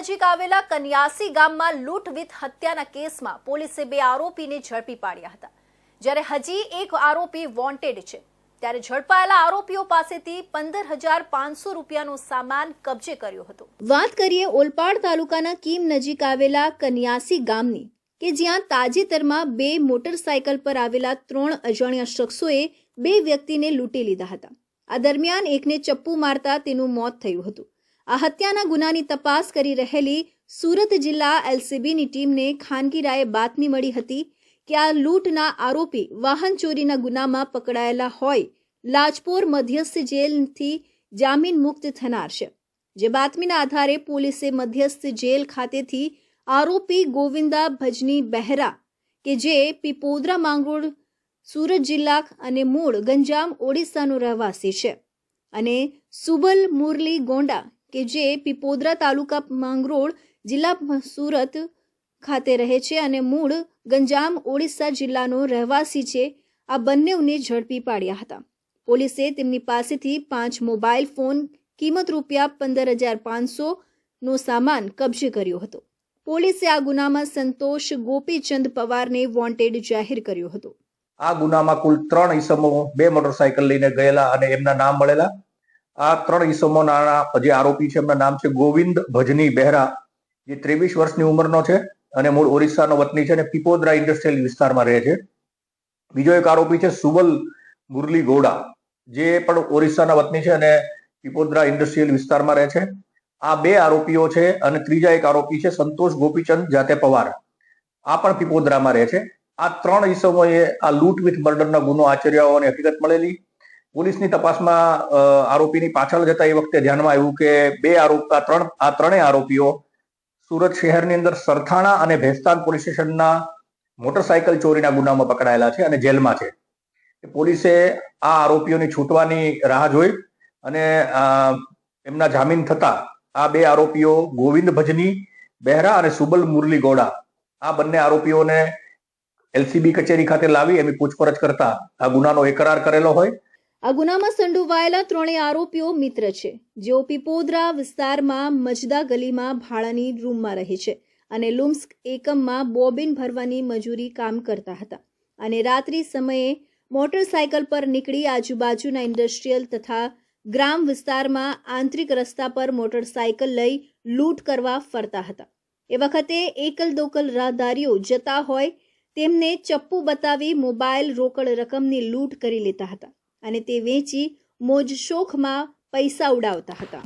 નજીક આવેલા કન્યાસી ગામમાં લૂંટ વિથ હત્યાના કેસમાં પોલીસે 2 આરોપીને ઝડપી પાડ્યા હતા, જ્યારે હજી એક આરોપી વોન્ટેડ છે। ત્યારે ઝડપાયેલા આરોપીઓ પાસેથી 15,500 રૂપિયાનો સામાન કબજે કર્યો હતો। વાત કરીએ ઓલપાડ તાલુકાના કીમ નજીક આવેલા કન્યાસી ગામની કે જ્યાં તાજેતરમાં 2 મોટરસાયકલ પર આવેલા 3 અજાણ્યા શખ્સોએ 2 વ્યક્તિને લૂંટી લીધા હતા। આ દરમિયાન એકને ચપ્પુ મારતા તેનું મોત થયું હતું। આ હત્યાના ગુનાની તપાસ કરી રહેલી સુરત જિલ્લા એલસીબીની ટીમને ખાનગી રાયે બાતમી મળી હતી કે આ લૂંટના આરોપી વાહન ચોરીના ગુનામાં પકડાયેલા હોય લાજપોર મધ્યસ્થ જેલથી જામીન મુક્ત થનાર છે। જે બાતમીના આધારે પોલીસે મધ્યસ્થ જેલ ખાતેથી આરોપી ગોવિંદા ભજની બહેરા કે જે પીપોદરા માંગરોળ સુરત જિલ્લા અને મૂળ ગંજામ ઓડિશાનો રહેવાસી છે અને સુબલ મુરલી ગોંડા કે જે પીપોદરા તાલુકા માંગરોળ જિલ્લા સુરત ખાતે રહે છે અને મૂળ ગંજામ ઓડિશા જિલ્લાનો રહેવાસી છે। આ બંનેને ઝડપી પાડ્યા હતા। પોલીસે તેમની પાસેથી 5 મોબાઈલ ફોન કિંમત રૂપિયા 15,500 નો સામાન કબજે કર્યો હતો। પોલીસે આ ગુનામાં સંતોષ ગોપીચંદ પવારને વોન્ટેડ જાહેર કર્યો હતો। આ ગુનામાં કુલ 3 ઈસમો 2 મોટરસાયકલ લઈને ગયેલા અને એમના નામ મળેલા। આ 3 ઈસમોના જે આરોપી છે એમના નામ છે ગોવિંદ ભજની બહેરા, જે 23 વર્ષની ઉંમરનો છે અને મૂળ ઓરિસ્સાનો વતની છે અને પીપોદરા ઇન્ડસ્ટ્રીયલ વિસ્તારમાં રહે છે। બીજો એક આરોપી છે સુબલ મુરલી ગોડા, જે પણ ઓરિસ્સાના વતની છે અને પીપોદરા ઇન્ડસ્ટ્રીયલ વિસ્તારમાં રહે છે। આ 2 આરોપીઓ છે અને ત્રીજા એક આરોપી છે સંતોષ ગોપીચંદ જાતે પવાર, આ પણ પીપોદરામાં રહે છે। આ 3 ઈસમોએ આ લૂંટ વિથ મર્ડરના ગુનો આચર્યા હોવાની હકીકત મળેલી। પોલીસની તપાસમાં આરોપીની પાછળ જતા એ વખતે ધ્યાનમાં આવ્યું કે આ ત્રણેય આરોપીઓ સુરત શહેરની અંદર સરથાણા અને ભેસ્તાન પોલીસ સ્ટેશનના મોટરસાયકલ ચોરીના ગુનામાં પકડાયેલા છે અને જેલમાં છે। પોલીસે આ આરોપીઓની છૂટવાની રાહ જોઈ અને એમના જામીન થતા આ 2 આરોપીઓ ગોવિંદ ભજની બહેરા અને સુબલ મુરલી ગોડા, આ બંને આરોપીઓને એલસીબી કચેરી ખાતે લાવી એમની પૂછપરછ કરતા આ ગુનાનો એકરાર કરેલો હોય। આ ગુનામાં સંડોવાયેલા 3 આરોપીઓ મિત્ર છે, જેઓ પીપોદરા વિસ્તારમાં મજદા ગલીમાં ભાડાની રૂમમાં રહે છે અને લુમ્સ એકમમાં બોબિન ભરવાની મજૂરી કામ કરતા હતા અને રાત્રિ સમયે મોટરસાયકલ પર નીકળી આજુબાજુના ઇન્ડસ્ટ્રીયલ તથા ગ્રામ વિસ્તારમાં આંતરિક રસ્તા પર મોટરસાયકલ લઈ લૂંટ કરવા ફરતા હતા। એ વખતે એકલ દોકલ રાહદારીઓ જતા હોય તેમને ચપ્પુ બતાવી મોબાઈલ રોકડ રકમની લૂંટ કરી લેતા હતા અને તે વેચી મોજ શોખમાં પૈસા ઉડાવતા હતા।